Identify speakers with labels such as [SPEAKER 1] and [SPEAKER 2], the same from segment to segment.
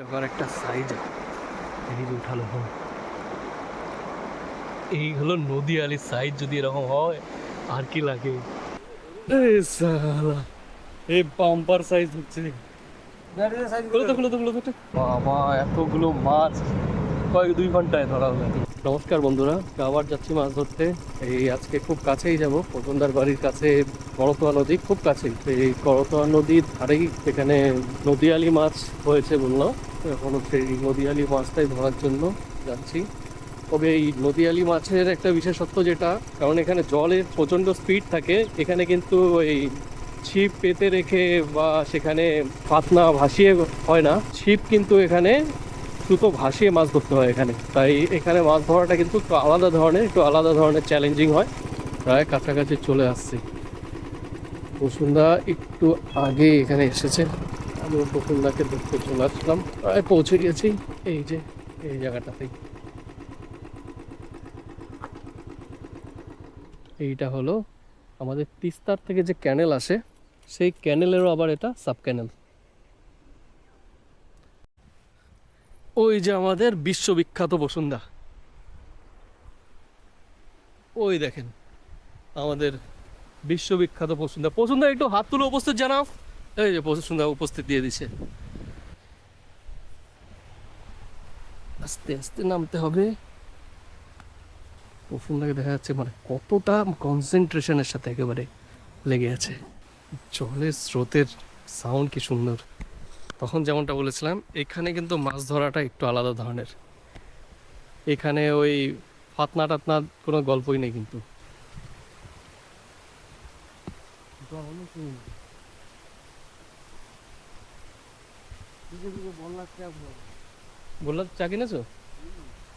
[SPEAKER 1] এবার একটা সাইজ এই যে উঠালো এই হলো নদী আলির সাইজ। যদি এরকম হয় আর কি লাগে। এই সালা এই বাম্পার সাইজ হচ্ছে। খুলো তো। বাবা এতগুলো মাছ কয়েক 2 ঘন্টায় ধরা হলো। নমস্কার বন্ধুরা, আবার যাচ্ছি মাছ ধরতে। এই আজকে খুব কাছেই যাব, পছন্দার বাড়ির কাছে করতোয়া নদী, খুব কাছেই। এই করতোয়া নদীর ধারেই এখানে নদীয়ালি মাছ হয়েছে বললো। এখন সেই নদীয়ালি মাছটাই ধরার জন্য যাচ্ছি। তবে এই নদীয়ালি মাছের একটা বিশেষত্ব যেটা, কারণ এখানে জলের প্রচণ্ড স্পিড থাকে, এখানে কিন্তু এই ছিপ পেতে রেখে বা সেখানে ফাতনা ভাসিয়ে হয় না, ছিপ কিন্তু এখানে সুতো ভাসিয়ে মাছ ধরতে হয় এখানে। তাই এখানে মাছ ধরাটা কিন্তু একটু আলাদা ধরনের চ্যালেঞ্জিং হয়। প্রায় কাছাকাছি চলে আসছি। বসুন্ধরা একটু আগে এখানে এসেছে, আমি বসুন্ধাকে দেখতে চলে আসলাম। প্রায় পৌঁছে গেছি এই যে এই জায়গাটাতেই। এইটা হলো আমাদের তিস্তার থেকে যে ক্যানেল আসে, সেই ক্যানেলেরও আবার এটা সাব ক্যানেল। ওই যে আমাদের বিশ্ববিখ্যাত বসুন্ধরা, ওই দেখেন আমাদের বিশ্ববিখ্যাত বসুন্ধরা একটু হাত তুলে উপস্থিত জানাও। এই যে বসুন্ধরা উপস্থিত দিয়ে দিছে। আস্তে আস্তে নামতে হবে। বসুন্ধরাকে দেখা যাচ্ছে মানে কতটা কনসেন্ট্রেশনের সাথে একেবারে লেগে আছে। জলের স্রোতের সাউন্ড কি সুন্দর। তখন যেমনটা বলেছিলাম, এখানে কিন্তু মাছ ধরাটা একটু আলাদা ধরনের। এখানে ওই ফাতনা টাতনা কোনো গল্পই নেই কিন্তু। বললার চা কিনেছো?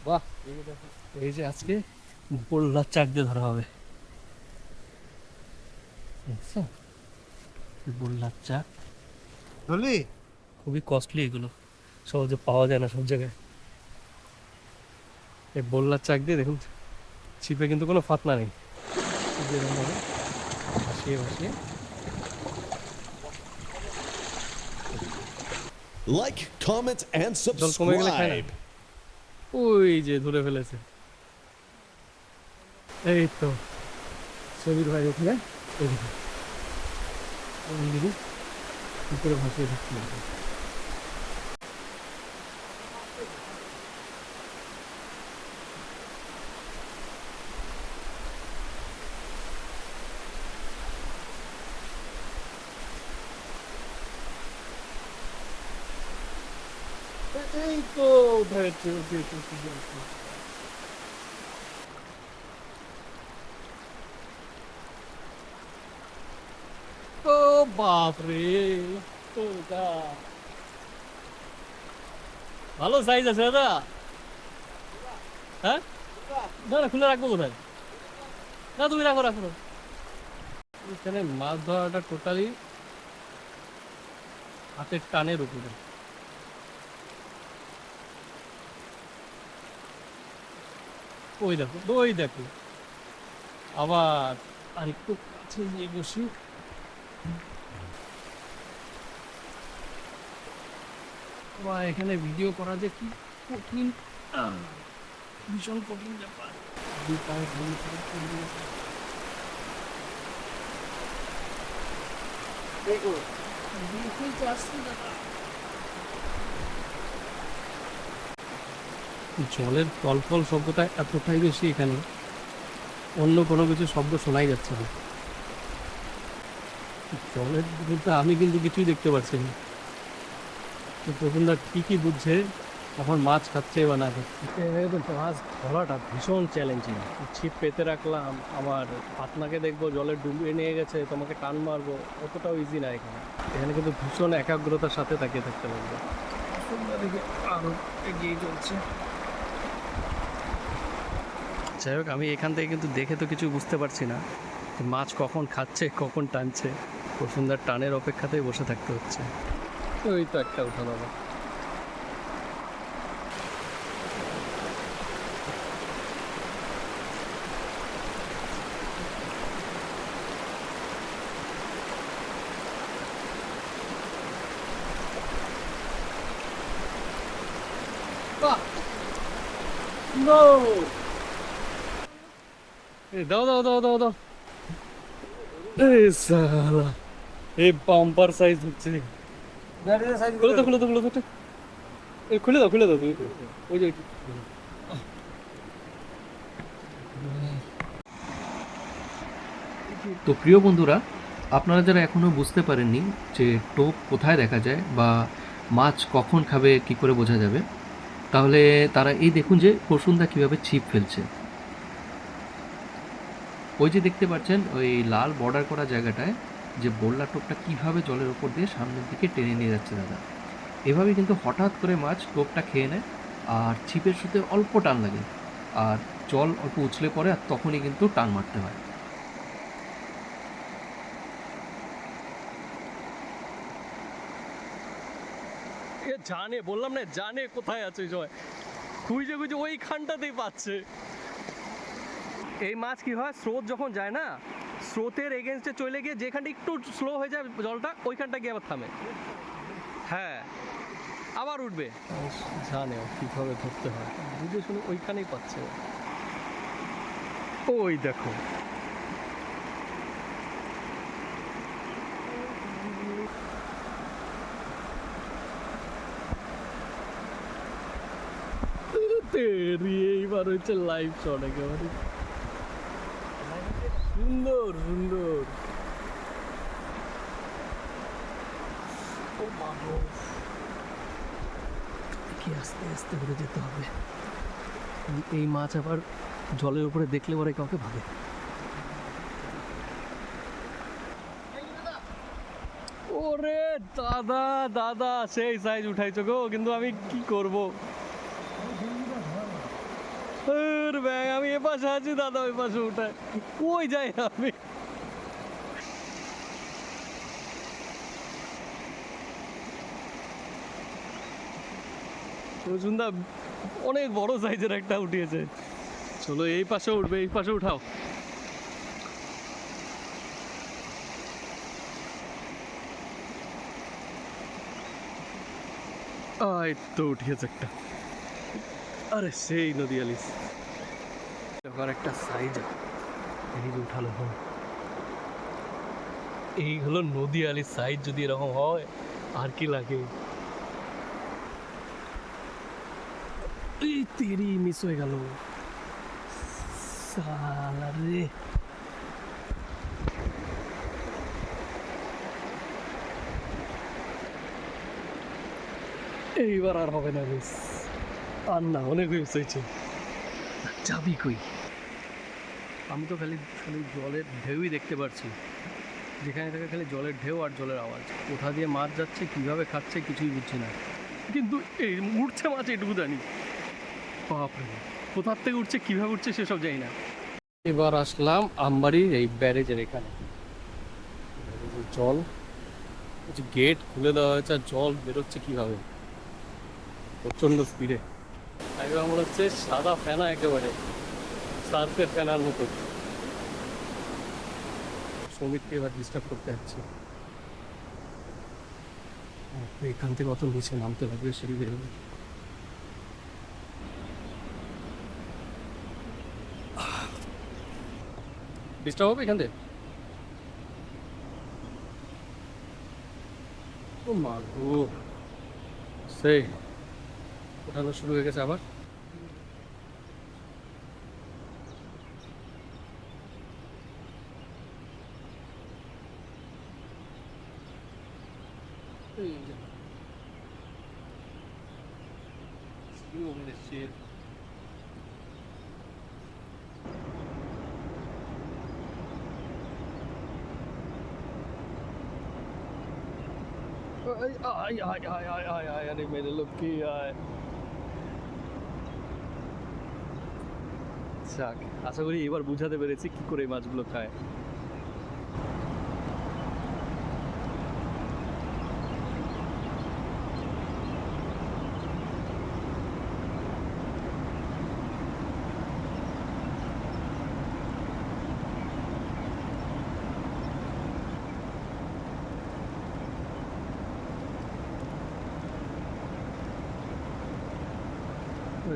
[SPEAKER 1] বাহ, এই যে আজকে বললার চাক দিয়ে ধরা হবে। দেখছো? বললার চাক
[SPEAKER 2] ধরলি?
[SPEAKER 1] খুবই কস্টলি, এগুলো সহজে পাওয়া যায় না সব জায়গায়। এই বললার চাক দিয়ে দেখুন, ছিপে কিন্তু কোনো ফাতনা নেই, যেরকমভাবে ভাসিয়ে ভাসিয়ে।
[SPEAKER 3] Like, comment, and
[SPEAKER 1] জল কমে গেলে খায় না।
[SPEAKER 3] subscribe.
[SPEAKER 1] ওই যে ধরে ফেলেছে। এই তো সমীর ভাই ওখানে, ওইদিকে ওইদিকে উপরে ভাসিয়ে থাকতে হবে। এই তো উঠেছে উঠেছে উঠেছে। ও বাপ রে, তো এটা ভালো সাইজ আছে দাদা। হ্যাঁ, না না, খুলে রাখবো কোথায়? না তুমি রাখো রাখো। এখানে মাছ ধরাটা টোটালি হাতের টানের উপরে। ওই দেখো ওই দেখো, আবার আরেকটু কাছে গিয়ে বসি। বা এখানে ভিডিও করা যে কি কঠিন, ভীষণ কঠিন ব্যাপার। দুই পায়ে ভুল করে চলে গেছে। দেখো, বিলকুল তো আসছে দাদা। জলের টলফল শব্দটা এতটাই বেশি এখানে, অন্য কোনো কিছু শব্দ শোনাই যাচ্ছে না। জলের বলতে আমি কিন্তু কিছুই দেখতে পাচ্ছি না। তো প্রথমটা ঠিকই বুঝছে এখন মাছ খাচ্ছে বা না খাচ্ছে। কিন্তু মাছ ধরাটা ভীষণ চ্যালেঞ্জিং। ছিপ পেতে রাখলাম, আমার পাতনাকে দেখবো জলে ডুবিয়ে নিয়ে গেছে, তোমাকে টান মারবো, অতটাও ইজি না এখানে। এখানে কিন্তু ভীষণ একাগ্রতার সাথে তাকিয়ে থাকতে লাগবে। দিকে আরো এগিয়ে চলছে। যাই হোক, আমি এখান থেকে কিন্তু দেখে তো কিছু বুঝতে পারছি না যে মাছ কখন খাচ্ছে কখন টানছে। সুন্দর টানের অপেক্ষাতেই বসে থাকতে হচ্ছে। ওই তো একটা উঠা দাও। নো, দাও দাও দাও দাও দাও। এই সালা, এই বাম্পার সাইজ হচ্ছে। খুলে দাও খুলে দাও খুলে দাও, এই খুলে দাও খুলে দাও তুমি, ওই যে তো প্রিয় বন্ধুরা, আপনারা যারা এখনও বুঝতে পারেননি যে টোপ কোথায় দেখা যায় বা মাছ কখন খাবে কি করে বোঝা যাবে, তাহলে তারা এই দেখুন যে প্রসূনদা কীভাবে ছিপ ফেলছে। ওই যে দেখতে পাচ্ছেন ওই লাল বর্ডার করা জায়গাটায় যে বোল্লা টোপটা কীভাবে জলের ওপর দিয়ে সামনের দিকে টেনে নিয়ে যাচ্ছে দাদা। এভাবে কিন্তু হঠাৎ করে মাছ টোপটা খেয়ে নেয়, আর ছিপের সুতে অল্প টান লাগে, আর জল অল্প উছলে পড়ে, আর তখনই কিন্তু টান মারতে হয়। জানে, বললাম না, জানে কোথায় আছে জয়, খুঁজে খুঁজে ওই খানটাতেই পাচ্ছে। এই মাছ কি হয়, স্রোত যখন যায় না, স্রোতের এগেনস্টে চলে গিয়ে যেখানটা একটু স্লো হয়ে যায় জলটা, ওইখানটা গিয়ে আবার থামে, হ্যাঁ আবার উঠবে। জানে ও কীভাবে ধরতে হয়, বুঝে শুনে ওইখানেই পাচ্ছে। ওই দেখো, এইবার হচ্ছে লাইভ শট একেবারে সুন্দর সুন্দর। ও বাবা, কি আস্তে আস্তে করে যেতে হবে। এই মাছ আবার জলের উপরে দেখলে পরে কাউকে ভাবে। ওরে দাদা দাদা, সেই সাইজ উঠাইছো গো, কিন্তু আমি কি করব, আমি এ পাশে আছি দাদা, ওই পাশে উঠায় ওই যাই আমি। সুন্দর, অনেক বড় সাইজের একটা উঠিয়েছে। চলো এই পাশে উঠবে, এই পাশে উঠাও। এই তো উঠিয়েছে একটা, আরে সেই নদী আলিস আর একটা সাইজ, এই যে উঠালো। এই হলো নদী আলির সাইজ, যদি এরকম হয় আর কি লাগে। এই তেরি মিস হয়ে গেল সালা রে। এইবার আর হবে না মিস, আর না, অনেক মিস হয়েছে। যাবি কই, আমি তো খালি খালি জলের ঢেউই দেখতে পারছি, যেখানে থাকে খালি জলের ঢেউ আর জলের আওয়াজ। কোথা দিয়ে মাছ যাচ্ছে, কিভাবে খাচ্ছে, কিছুই বুঝছি না, কিন্তু এই উঠছে মাছ এটুকু জানি। বাপরে, কোথার থেকে উঠছে, কিভাবে উঠছে সেসব জানি না। এবার আসলাম আমবাড়ির এই ব্যারেজের এখানে, জল গেট খুলে দেওয়া হয়েছে, আর জল বেরোচ্ছে কিভাবে, প্রচণ্ড স্পিডে। এবার মনে হচ্ছে সাদা ফেনা, একেবারে সার্ফের ফেনার মতো। সমিতকে এবার ডিস্টার্ব করতে যাচ্ছে, এখান থেকে অত নিচে নামতে লাগবে, সিঁড়ি বেরোবে। ডিস্টার্ব হবে এখান থেকে। ও মা গো, সেই ওঠানো শুরু হয়ে গেছে আবার। এই যে shit. আরে মেরে লক্ষ্মী আয়। যাক, আশা করি এবার বুঝাতে পেরেছি কি করে এই মাছগুলো খায়।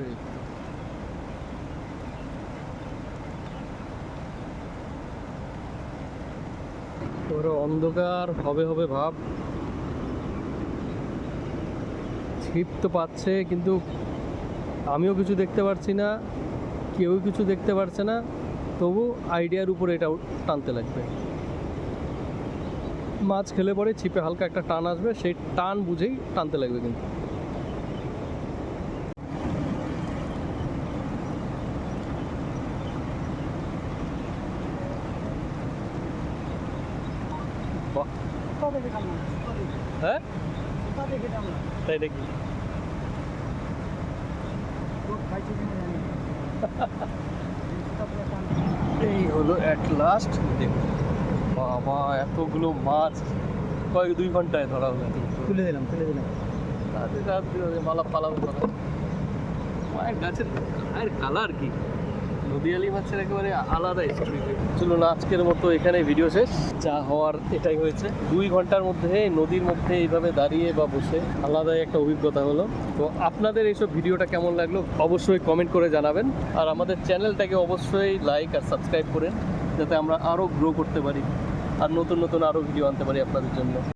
[SPEAKER 1] এই তো। পুরো অন্ধকার হবে হবে ভাব, ছিপ তো পাচ্ছে কিন্তু আমিও কিছু দেখতে পারছি না, কেউ কিছু দেখতে পারছে না, তবু আইডিয়ার উপরে এটা টানতে লাগবে। মাছ খেলে পরে ছিপে হালকা একটা টান আসবে, সেই টান বুঝেই টানতে লাগবে কিন্তু। বাহ, হ্যাঁ তাই নাকি? এই হলো অ্যাট লাস্ট। দেখুন বাবা, এতগুলো মাছ কয়েক 2 ঘন্টায় ধরা হলো।
[SPEAKER 2] তুলে দিলাম
[SPEAKER 1] মালা পালাবো কথা, মায়ের গাছের গায়ের কালার কি, নদীয়ালি মাছের একেবারে আলাদা স্টোরি। চলুন আজকের মতো এখানে ভিডিও শেষ, যা হওয়ার এটাই হয়েছে। 2 ঘন্টার মধ্যে নদীর মধ্যে এইভাবে দাঁড়িয়ে বা বসে আলাদাই একটা অভিজ্ঞতা হলো। তো আপনাদের এইসব ভিডিওটা কেমন লাগলো অবশ্যই কমেন্ট করে জানাবেন, আর আমাদের চ্যানেলটাকে অবশ্যই লাইক আর সাবস্ক্রাইব করেন, যাতে আমরা আরও গ্রো করতে পারি আর নতুন নতুন আরও ভিডিও আনতে পারি আপনাদের জন্য।